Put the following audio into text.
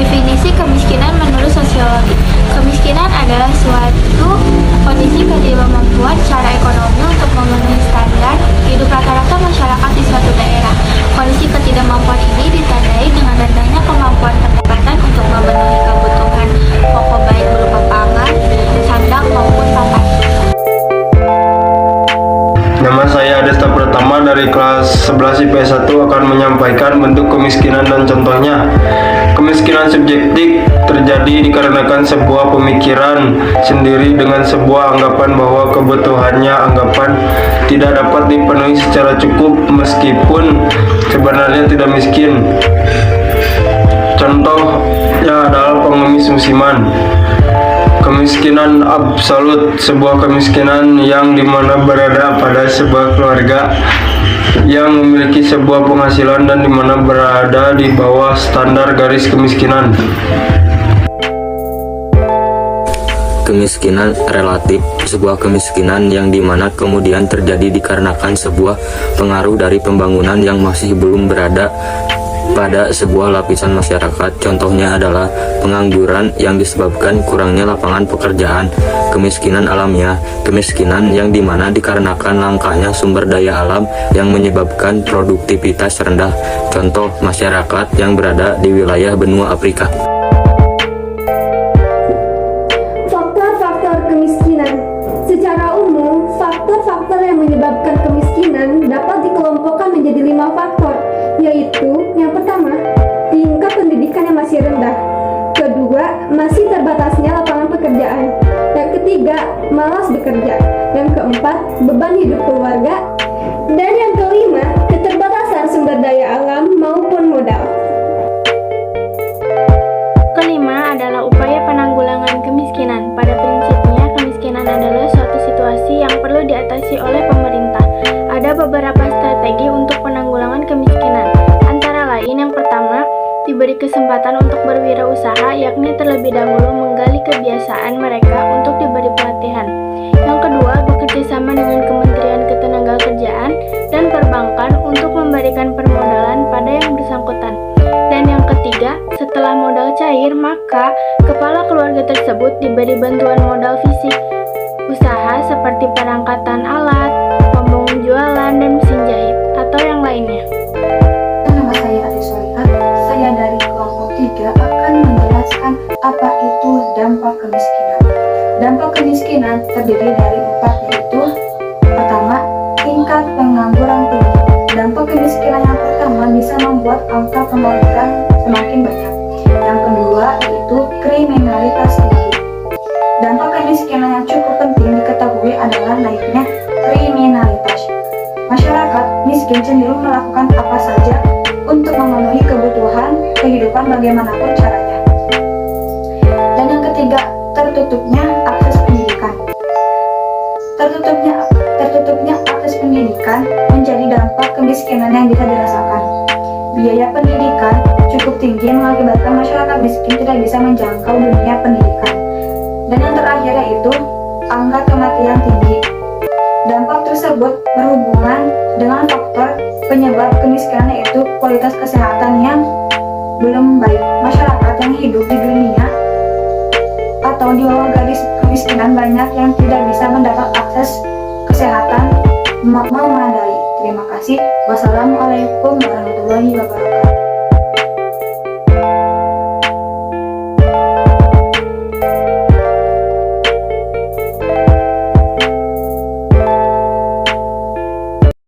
Definisi kemiskinan menurut sosiologi. Kemiskinan adalah suatu kondisi ketidakmampuan secara ekonomi untuk memenuhi standar hidup rata-rata masyarakat di suatu daerah. Kondisi ketidakmampuan ini ditandai dengan rendahnya kemampuan pendapatan untuk memenuhi kebutuhan pokok baik berupa pangan, sandang maupun papan. Nama saya Desta Pratama dari kelas 11 IPS 1 akan menyampaikan bentuk kemiskinan dan contohnya. Kemiskinan subjektif terjadi dikarenakan sebuah pemikiran sendiri dengan sebuah anggapan bahwa kebutuhannya tidak dapat dipenuhi secara cukup meskipun sebenarnya tidak miskin. Contohnya adalah pengemis musiman. Kemiskinan absolut, sebuah kemiskinan yang dimana berada pada sebuah keluarga yang memiliki sebuah penghasilan dan dimana berada di bawah standar garis kemiskinan. Kemiskinan relatif, sebuah kemiskinan yang dimana kemudian terjadi dikarenakan sebuah pengaruh dari pembangunan yang masih belum berada pada sebuah lapisan masyarakat. Contohnya adalah pengangguran yang disebabkan kurangnya lapangan pekerjaan. Kemiskinan alamiah, kemiskinan yang dimana dikarenakan langkahnya sumber daya alam yang menyebabkan produktivitas rendah. Contoh masyarakat yang berada di wilayah benua Afrika. Faktor-faktor kemiskinan. Secara umum, faktor-faktor yang menyebabkan kemiskinan dapat dikelompokkan menjadi 5 faktor, yaitu yang pertama, tingkat pendidikan yang masih rendah. Kedua, masih terbatasnya lapangan pekerjaan. Yang ketiga, malas bekerja. Yang keempat, beban hidup keluarga. Dan yang kelima, keterbatasan sumber daya alam maupun modal. Kelima adalah upaya penanggulangan kemiskinan. Pada prinsipnya, kemiskinan adalah suatu situasi yang perlu diatasi oleh pemerintah. Ada beberapa strategi untuk penanggulangan kemiskinan. Antara lain, yang pertama, diberi kesempatan untuk berwirausaha, yakni terlebih dahulu menggali kebiasaan mereka untuk diberi pelatihan. Yang kedua, bekerja sama dengan Kementerian Ketenagakerjaan dan perbankan untuk memberikan permodalan pada yang bersangkutan. Dan yang ketiga, setelah modal cair, maka kepala keluarga tersebut diberi bantuan modal fisik, usaha seperti perangkatan alat, pembangun jualan, dan mesin jahit, atau yang lainnya. Nama saya Adi Solihat, saya dari kelompok 3 akan menjelaskan apa itu dampak kemiskinan. Dampak kemiskinan terdiri dari 4, yaitu pertama, tingkat pengangguran tinggi. Dampak kemiskinan yang pertama bisa membuat angka pengangguran semakin banyak. Yang kedua yaitu kriminalitas tinggi. Dampak kemiskinan yang cukup penting diketahui adalah naiknya kriminalitas. Masyarakat miskin cenderung melakukan apa saja untuk memenuhi kebutuhan kehidupan bagaimanapun caranya. Dan yang ketiga, tertutupnya akses pendidikan. Tertutupnya akses pendidikan menjadi dampak kemiskinan yang bisa dirasakan. Biaya pendidikan cukup tinggi mengakibatkan masyarakat miskin tidak bisa menjangkau dunia pendidikan. Dan yang terakhir yaitu angka kematian tinggi. Dampak tersebut berhubungan dengan faktor penyebab kemiskinan, yaitu kualitas kesehatan yang belum baik. Masyarakat yang hidup di dunia atau di bawah garis kemiskinan banyak yang tidak bisa mendapat akses kesehatan memadai. Terima kasih. Wassalamualaikum warahmatullahi wabarakatuh.